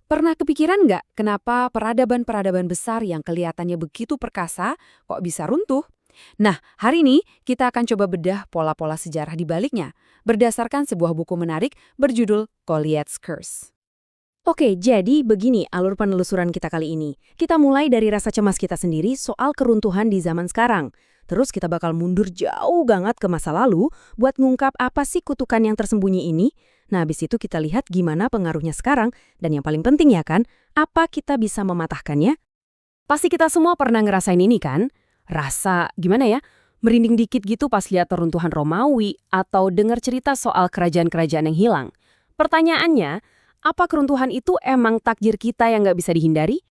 Pernah kepikiran nggak kenapa peradaban-peradaban besar yang kelihatannya begitu perkasa kok bisa runtuh? Nah, hari ini kita akan coba bedah pola-pola sejarah di baliknya berdasarkan sebuah buku menarik berjudul Goliath's Curse. Oke, jadi begini alur penelusuran kita kali ini. Kita mulai dari rasa cemas kita sendiri soal keruntuhan di zaman sekarang. Terus kita bakal mundur jauh banget ke masa lalu buat ngungkap apa sih kutukan yang tersembunyi ini. Nah, habis itu kita lihat gimana pengaruhnya sekarang. Dan yang paling penting ya kan, apa kita bisa mematahkannya? Pasti kita semua pernah ngerasain ini kan? Rasa, gimana ya? Merinding dikit gitu pas lihat runtuhan Romawi atau dengar cerita soal kerajaan-kerajaan yang hilang. Pertanyaannya, apa keruntuhan itu emang takdir kita yang nggak bisa dihindari?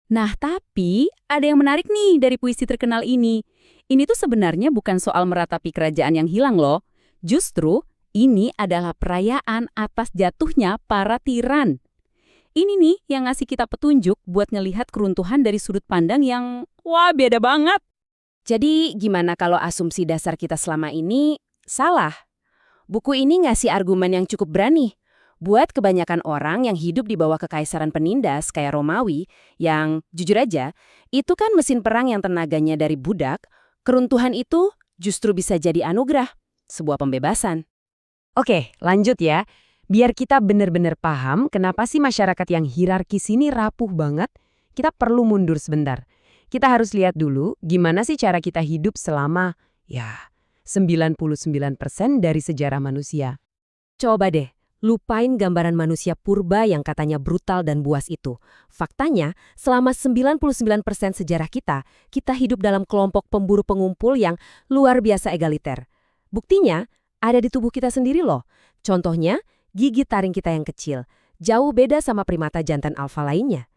Nah, tapi ada yang menarik nih dari puisi terkenal ini. Ini tuh sebenarnya bukan soal meratapi kerajaan yang hilang loh. Justru, ini adalah perayaan atas jatuhnya para tiran. Ini nih yang ngasih kita petunjuk buat ngelihat keruntuhan dari sudut pandang yang, wah, beda banget. Jadi gimana kalau asumsi dasar kita selama ini salah? Buku ini ngasih argumen yang cukup berani. Buat kebanyakan orang yang hidup di bawah kekaisaran penindas kayak Romawi, yang jujur aja, itu kan mesin perang yang tenaganya dari budak, keruntuhan itu justru bisa jadi anugerah, sebuah pembebasan. Oke, lanjut ya. Biar kita benar-benar paham kenapa sih masyarakat yang hierarkis ini rapuh banget, kita perlu mundur sebentar. Kita harus lihat dulu gimana sih cara kita hidup selama, 99% dari sejarah manusia. Coba deh, lupain gambaran manusia purba yang katanya brutal dan buas itu. Faktanya, selama 99% sejarah kita hidup dalam kelompok pemburu pengumpul yang luar biasa egaliter. Buktinya, ada di tubuh kita sendiri loh. Contohnya, gigi taring kita yang kecil. Jauh beda sama primata jantan alfa lainnya.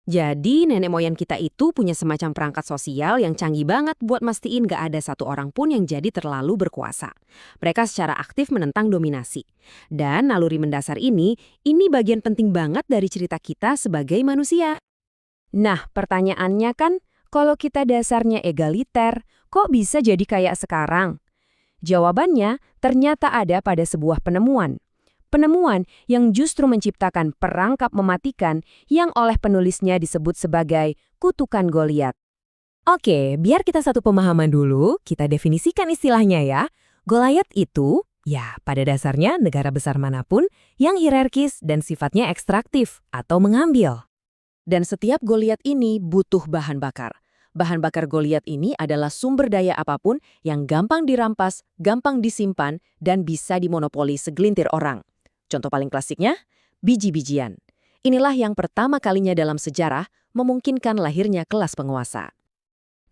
Jadi, nenek moyang kita itu punya semacam perangkat sosial yang canggih banget buat mastiin gak ada satu orang pun yang jadi terlalu berkuasa. Mereka secara aktif menentang dominasi. Dan naluri mendasar ini bagian penting banget dari cerita kita sebagai manusia. Nah, pertanyaannya kan, kalau kita dasarnya egaliter, kok bisa jadi kayak sekarang? Jawabannya ternyata ada pada sebuah penemuan. Penemuan yang justru menciptakan perangkap mematikan yang oleh penulisnya disebut sebagai kutukan Goliat. Oke, biar kita satu pemahaman dulu, kita definisikan istilahnya ya. Goliat itu, pada dasarnya negara besar manapun yang hierarkis dan sifatnya ekstraktif atau mengambil. Dan setiap Goliat ini butuh bahan bakar. Bahan bakar Goliat ini adalah sumber daya apapun yang gampang dirampas, gampang disimpan, dan bisa dimonopoli segelintir orang. Contoh paling klasiknya, biji-bijian. Inilah yang pertama kalinya dalam sejarah memungkinkan lahirnya kelas penguasa.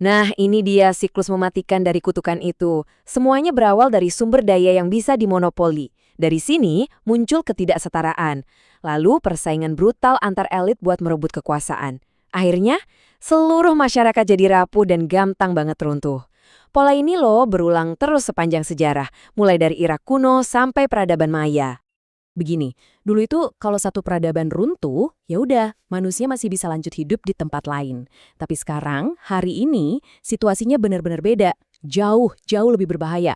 Nah, ini dia siklus mematikan dari kutukan itu. Semuanya berawal dari sumber daya yang bisa dimonopoli. Dari sini muncul ketidaksetaraan. Lalu persaingan brutal antar elit buat merebut kekuasaan. Akhirnya, seluruh masyarakat jadi rapuh dan gampang banget runtuh. Pola ini loh berulang terus sepanjang sejarah, mulai dari Irak kuno sampai peradaban Maya. Begini, dulu itu kalau satu peradaban runtuh, ya udah, manusia masih bisa lanjut hidup di tempat lain. Tapi sekarang, hari ini, situasinya benar-benar beda, jauh lebih berbahaya.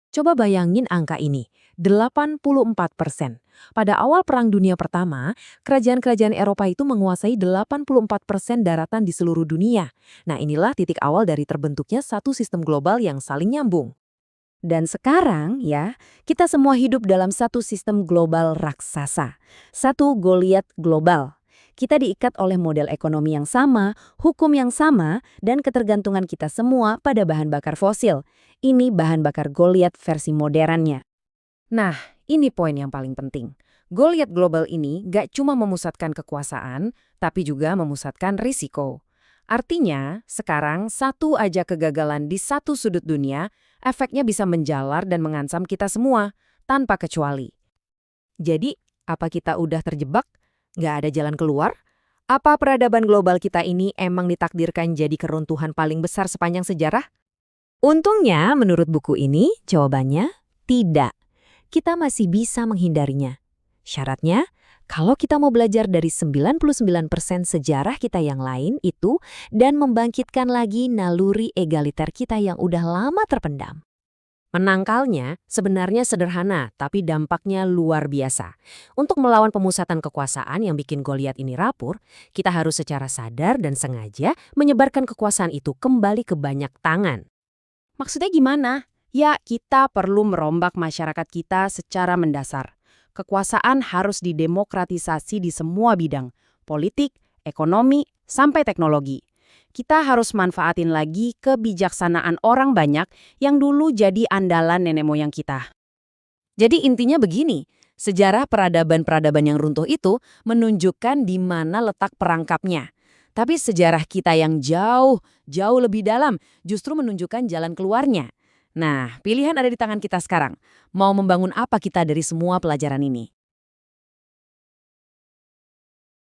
Coba bayangin angka ini, 84%. Pada awal Perang Dunia Pertama, kerajaan-kerajaan Eropa itu menguasai 84% daratan di seluruh dunia. Nah, inilah titik awal dari terbentuknya satu sistem global yang saling nyambung. Dan sekarang kita semua hidup dalam satu sistem global raksasa. Satu Goliat global. Kita diikat oleh model ekonomi yang sama, hukum yang sama, dan ketergantungan kita semua pada bahan bakar fosil. Ini bahan bakar Goliat versi modernnya. Nah, ini poin yang paling penting. Goliat global ini gak cuma memusatkan kekuasaan, tapi juga memusatkan risiko. Artinya, sekarang satu aja kegagalan di satu sudut dunia, efeknya bisa menjalar dan mengancam kita semua, tanpa kecuali. Jadi, apa kita udah terjebak? Nggak ada jalan keluar? Apa peradaban global kita ini emang ditakdirkan jadi keruntuhan paling besar sepanjang sejarah? Untungnya, menurut buku ini, jawabannya tidak. Kita masih bisa menghindarinya. Syaratnya, kalau kita mau belajar dari 99% sejarah kita yang lain itu dan membangkitkan lagi naluri egaliter kita yang udah lama terpendam. Menangkalnya sebenarnya sederhana, tapi dampaknya luar biasa. Untuk melawan pemusatan kekuasaan yang bikin Goliat ini rapur, kita harus secara sadar dan sengaja menyebarkan kekuasaan itu kembali ke banyak tangan. Maksudnya gimana? Ya, kita perlu merombak masyarakat kita secara mendasar. Kekuasaan harus didemokratisasi di semua bidang, politik, ekonomi, sampai teknologi. Kita harus manfaatin lagi kebijaksanaan orang banyak yang dulu jadi andalan nenek moyang kita. Jadi intinya begini, sejarah peradaban-peradaban yang runtuh itu menunjukkan di mana letak perangkapnya. Tapi sejarah kita yang jauh, jauh lebih dalam justru menunjukkan jalan keluarnya. Nah, pilihan ada di tangan kita sekarang. Mau membangun apa kita dari semua pelajaran ini?